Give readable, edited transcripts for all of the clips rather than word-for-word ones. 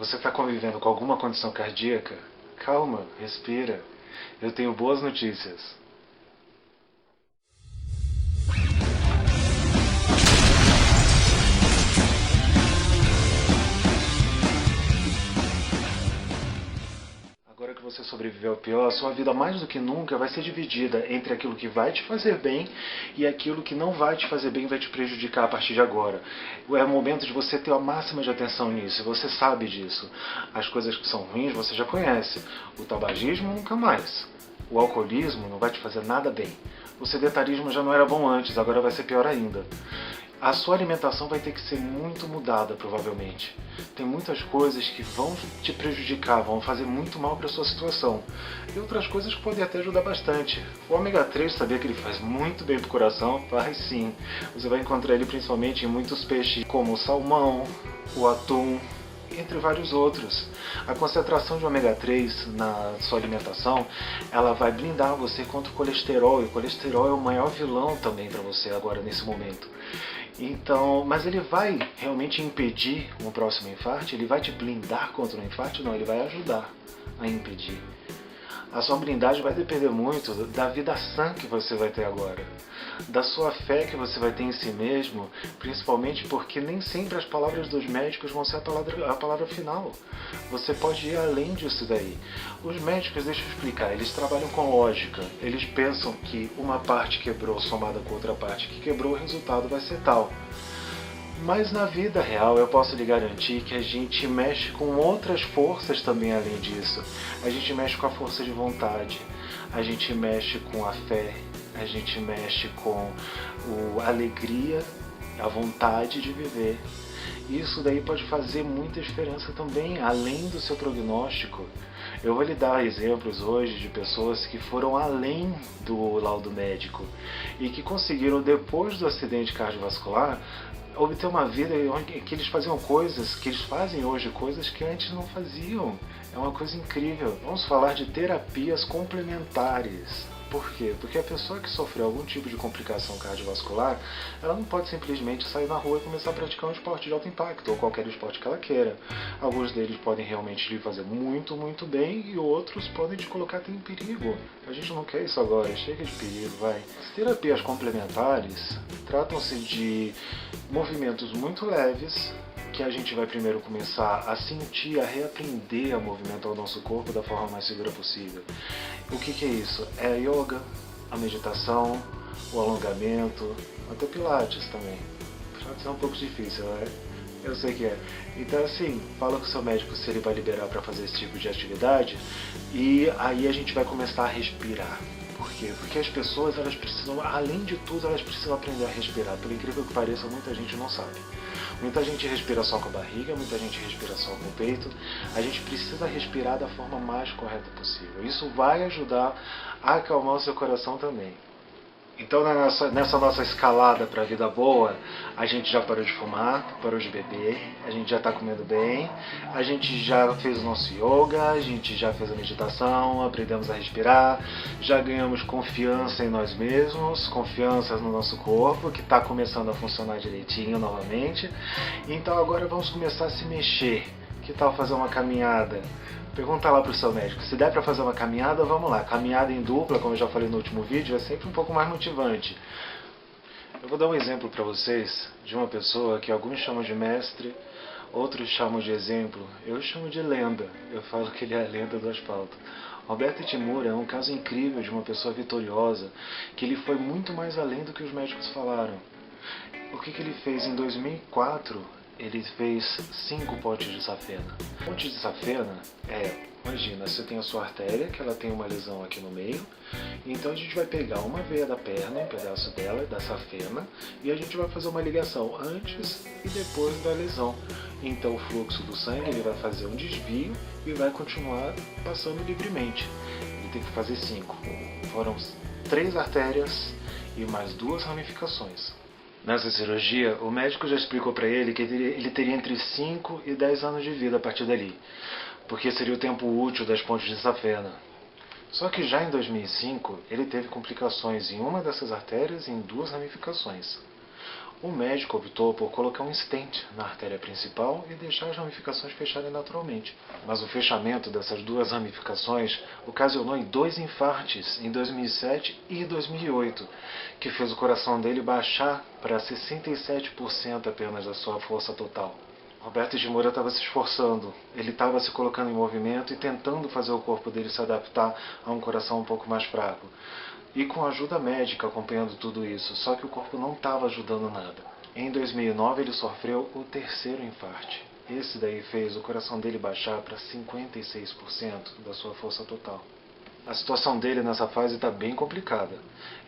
Você está convivendo com alguma condição cardíaca? Calma, respira. Eu tenho boas notícias. Agora que você sobreviveu ao pior, a sua vida mais do que nunca vai ser dividida entre aquilo que vai te fazer bem e aquilo que não vai te fazer bem e vai te prejudicar a partir de agora. É o momento de você ter a máxima de atenção nisso, você sabe disso. As coisas que são ruins você já conhece. O tabagismo nunca mais. O alcoolismo não vai te fazer nada bem. O sedentarismo já não era bom antes, agora vai ser pior ainda. A sua alimentação vai ter que ser muito mudada, provavelmente. Tem muitas coisas que vão te prejudicar, vão fazer muito mal para a sua situação. E outras coisas que podem até ajudar bastante. O ômega 3, sabia que ele faz muito bem para o coração? Faz sim. Você vai encontrar ele principalmente em muitos peixes, como o salmão, o atum, entre vários outros. A concentração de ômega 3 na sua alimentação, ela vai blindar você contra o colesterol, e o colesterol é o maior vilão também para você agora nesse momento. Então, mas ele vai realmente impedir um próximo infarto? Ele vai te blindar contra um infarto? Não, ele vai ajudar a impedir. A sua blindagem vai depender muito da vida sã que você vai ter agora, da sua fé que você vai ter em si mesmo, principalmente porque nem sempre as palavras dos médicos vão ser a palavra final. Você pode ir além disso daí. Os médicos, deixa eu explicar, eles trabalham com lógica. Eles pensam que uma parte quebrou somada com outra parte que quebrou, o resultado vai ser tal. Mas na vida real eu posso lhe garantir que a gente mexe com outras forças também além disso. A gente mexe com a força de vontade, a gente mexe com a fé, a gente mexe com a alegria, a vontade de viver. Isso daí pode fazer muita diferença também, além do seu prognóstico. Eu vou lhe dar exemplos hoje de pessoas que foram além do laudo médico e que conseguiram, depois do acidente cardiovascular, obter uma vida em que eles faziam coisas, que eles fazem hoje coisas que antes não faziam. É uma coisa incrível. Vamos falar de terapias complementares. Por quê? Porque a pessoa que sofreu algum tipo de complicação cardiovascular, ela não pode simplesmente sair na rua e começar a praticar um esporte de alto impacto, ou qualquer esporte que ela queira. Alguns deles podem realmente lhe fazer muito, muito bem, e outros podem te colocar até em perigo. A gente não quer isso agora, chega de perigo, vai. As terapias complementares tratam-se de movimentos muito leves, que a gente vai primeiro começar a sentir, a reaprender a movimentar o nosso corpo da forma mais segura possível. O que é isso? É a yoga, a meditação, o alongamento, até pilates também. Pilates é um pouco difícil, né? Eu sei que é. Então assim, fala com o seu médico se ele vai liberar para fazer esse tipo de atividade, e aí a gente vai começar a respirar. Por quê? Porque as pessoas, elas precisam, além de tudo, elas precisam aprender a respirar. Por incrível que pareça, muita gente não sabe. Muita gente respira só com a barriga, muita gente respira só com o peito. A gente precisa respirar da forma mais correta possível. Isso vai ajudar a acalmar o seu coração também. Então, nessa nossa escalada para a vida boa, a gente já parou de fumar, parou de beber, a gente já está comendo bem, a gente já fez o nosso yoga, a gente já fez a meditação, aprendemos a respirar, já ganhamos confiança em nós mesmos, confiança no nosso corpo, que está começando a funcionar direitinho novamente. Então agora vamos começar a se mexer. Que tal fazer uma caminhada? Pergunta lá para o seu médico, se der para fazer uma caminhada, vamos lá. Caminhada em dupla, como eu já falei no último vídeo, é sempre um pouco mais motivante. Eu vou dar um exemplo para vocês de uma pessoa que alguns chamam de mestre, outros chamam de exemplo, eu chamo de lenda. Eu falo que ele é a lenda do asfalto. Roberto Itamura é um caso incrível de uma pessoa vitoriosa, que ele foi muito mais além do que os médicos falaram. O que ele fez em 2004? Ele fez 5 pontes de safena. Pontes de safena imagina, você tem a sua artéria, que ela tem uma lesão aqui no meio, então a gente vai pegar uma veia da perna, um pedaço dela, da safena, e a gente vai fazer uma ligação antes e depois da lesão. Então o fluxo do sangue ele vai fazer um desvio e vai continuar passando livremente. Ele tem que fazer 5. Foram 3 artérias e mais 2 ramificações. Nessa cirurgia, o médico já explicou para ele que ele teria entre 5 e 10 anos de vida a partir dali, porque seria o tempo útil das pontes de safena. Só que já em 2005, ele teve complicações em uma dessas artérias e em 2 ramificações. O médico optou por colocar um stent na artéria principal e deixar as ramificações fecharem naturalmente. Mas o fechamento dessas duas ramificações ocasionou em 2 infartes em 2007 e 2008, que fez o coração dele baixar para 67% apenas da sua força total. Roberto Itimura estava se esforçando, ele estava se colocando em movimento e tentando fazer o corpo dele se adaptar a um coração um pouco mais fraco. E com ajuda médica acompanhando tudo isso, só que o corpo não estava ajudando nada. Em 2009 ele sofreu o 3º infarte. Esse daí fez o coração dele baixar para 56% da sua força total. A situação dele nessa fase está bem complicada.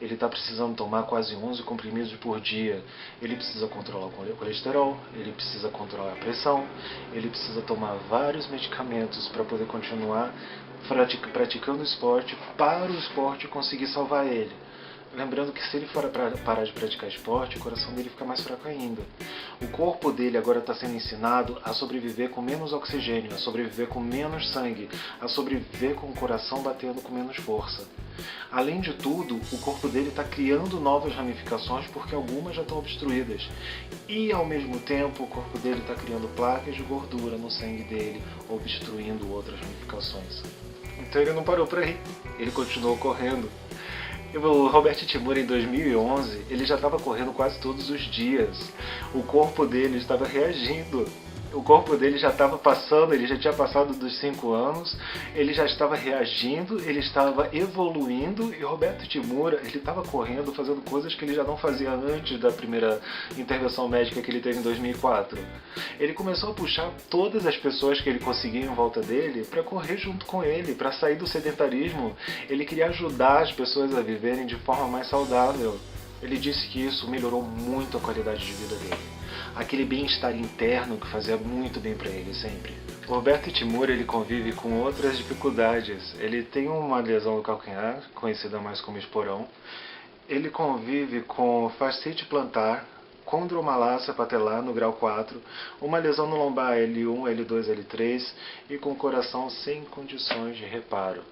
Ele está precisando tomar quase 11 comprimidos por dia. Ele precisa controlar o colesterol, ele precisa controlar a pressão, ele precisa tomar vários medicamentos para poder continuar praticando esporte, para o esporte conseguir salvar ele. Lembrando que se ele for parar de praticar esporte, o coração dele fica mais fraco ainda. O corpo dele agora está sendo ensinado a sobreviver com menos oxigênio, a sobreviver com menos sangue, a sobreviver com o coração batendo com menos força. Além de tudo, o corpo dele está criando novas ramificações porque algumas já estão obstruídas. E ao mesmo tempo, o corpo dele está criando placas de gordura no sangue dele, obstruindo outras ramificações. Então ele não parou por aí, ele continuou correndo. O Roberto Itimura, em 2011, ele já estava correndo quase todos os dias. O corpo dele estava reagindo. O corpo dele já estava passando, ele já tinha passado dos 5 anos, ele já estava reagindo, ele estava evoluindo, e Roberto Itimura, ele estava correndo, fazendo coisas que ele já não fazia antes da primeira intervenção médica que ele teve em 2004. Ele começou a puxar todas as pessoas que ele conseguia em volta dele para correr junto com ele, para sair do sedentarismo. Ele queria ajudar as pessoas a viverem de forma mais saudável. Ele disse que isso melhorou muito a qualidade de vida dele. Aquele bem-estar interno que fazia muito bem para ele sempre. O Roberto Itimura, ele convive com outras dificuldades. Ele tem uma lesão no calcanhar, conhecida mais como esporão. Ele convive com fascite plantar, condromalácia patelar no grau 4, uma lesão no lombar L1, L2, L3 e com coração sem condições de reparo.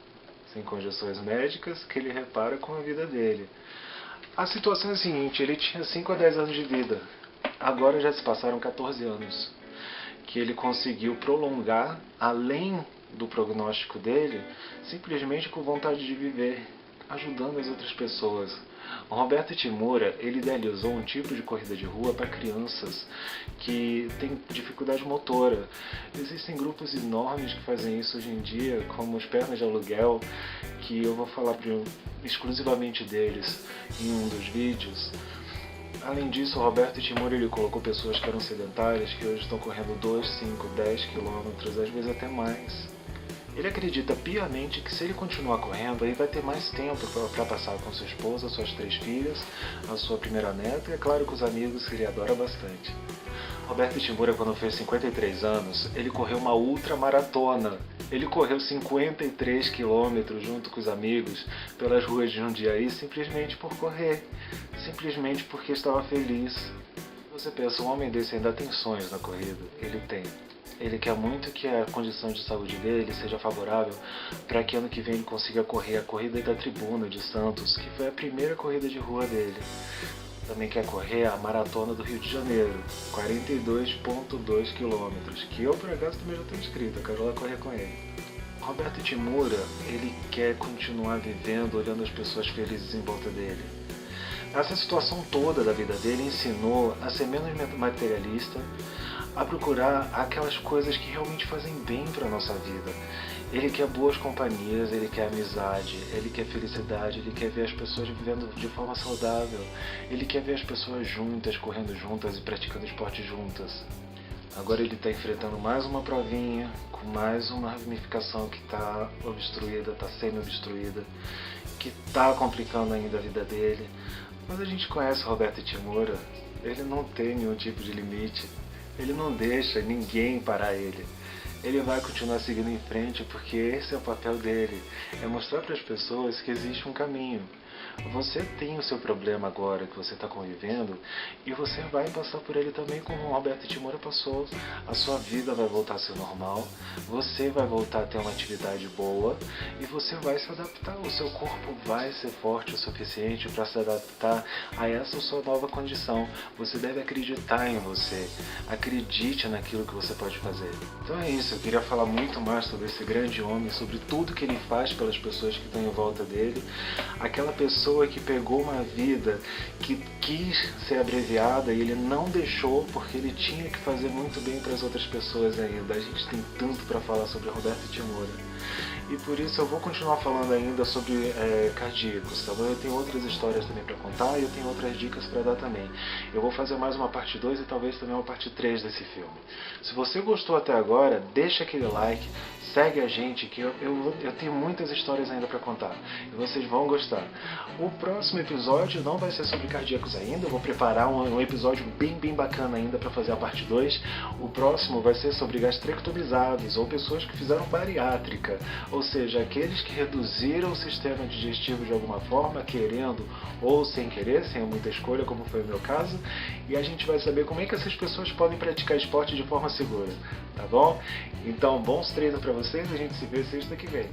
Sem condições médicas que ele repara com a vida dele. A situação é a seguinte, ele tinha 5 a 10 anos de vida. Agora já se passaram 14 anos, que ele conseguiu prolongar além do prognóstico dele, simplesmente com vontade de viver, ajudando as outras pessoas. O Roberto Itimura, ele idealizou um tipo de corrida de rua para crianças que têm dificuldade motora. Existem grupos enormes que fazem isso hoje em dia, como os Pernas de Aluguel, que eu vou falar exclusivamente deles em um dos vídeos. Além disso, o Roberto Itimura, ele colocou pessoas que eram sedentárias, que hoje estão correndo 2, 5, 10 quilômetros, às vezes até mais. Ele acredita piamente que se ele continuar correndo, ele vai ter mais tempo para passar com sua esposa, suas 3 filhas, a sua primeira neta e, é claro, com os amigos que ele adora bastante. Roberto Itimura, quando fez 53 anos, ele correu uma ultramaratona. Ele correu 53 quilômetros junto com os amigos pelas ruas de Jundiaí simplesmente por correr, simplesmente porque estava feliz. Você pensa, um homem desse ainda tem sonhos na corrida? Ele tem. Ele quer muito que a condição de saúde dele seja favorável para que ano que vem ele consiga correr a corrida da Tribuna de Santos, que foi a primeira corrida de rua dele. Também quer correr a Maratona do Rio de Janeiro, 42,2 quilômetros, que eu por acaso também já estou inscrito, eu quero lá correr com ele. Roberto Itimura, ele quer continuar vivendo, olhando as pessoas felizes em volta dele. Essa situação toda da vida dele ensinou a ser menos materialista, a procurar aquelas coisas que realmente fazem bem para a nossa vida. Ele quer boas companhias, ele quer amizade, ele quer felicidade, ele quer ver as pessoas vivendo de forma saudável, ele quer ver as pessoas juntas, correndo juntas e praticando esporte juntas. Agora ele está enfrentando mais uma provinha, com mais uma ramificação que está obstruída, está semi-obstruída, que está complicando ainda a vida dele. Mas a gente conhece o Roberto Itimura, ele não tem nenhum tipo de limite. Ele não deixa ninguém parar ele. Ele vai continuar seguindo em frente porque esse é o papel dele. É mostrar para as pessoas que existe um caminho. Você tem o seu problema agora que você está convivendo e você vai passar por ele também como o Roberto Timura passou. A sua vida vai voltar a ser normal, você vai voltar a ter uma atividade boa e você vai se adaptar. O seu corpo vai ser forte o suficiente para se adaptar a essa sua nova condição. Você deve acreditar em você, acredite naquilo que você pode fazer. Então é isso, eu queria falar muito mais sobre esse grande homem, sobre tudo que ele faz pelas pessoas que estão em volta dele. Aquela pessoa que pegou uma vida que quis ser abreviada e ele não deixou porque ele tinha que fazer muito bem para as outras pessoas ainda. A gente tem tanto para falar sobre Roberto Timura. E por isso eu vou continuar falando ainda sobre cardíacos, tá bom? Eu tenho outras histórias também para contar e eu tenho outras dicas para dar também. Eu vou fazer mais uma parte 2 e talvez também uma parte 3 desse filme. Se você gostou até agora, deixa aquele like, segue a gente que eu tenho muitas histórias ainda para contar e vocês vão gostar. O próximo episódio não vai ser sobre cardíacos ainda, eu vou preparar um episódio bem bacana ainda para fazer a parte 2. O próximo vai ser sobre gastrectomizados ou pessoas que fizeram bariátrica, ou seja, aqueles que reduziram o sistema digestivo de alguma forma, querendo ou sem querer, sem muita escolha, como foi o meu caso, e a gente vai saber como é que essas pessoas podem praticar esporte de forma segura, tá bom? Então, bons treinos para vocês, a gente se vê sexta que vem.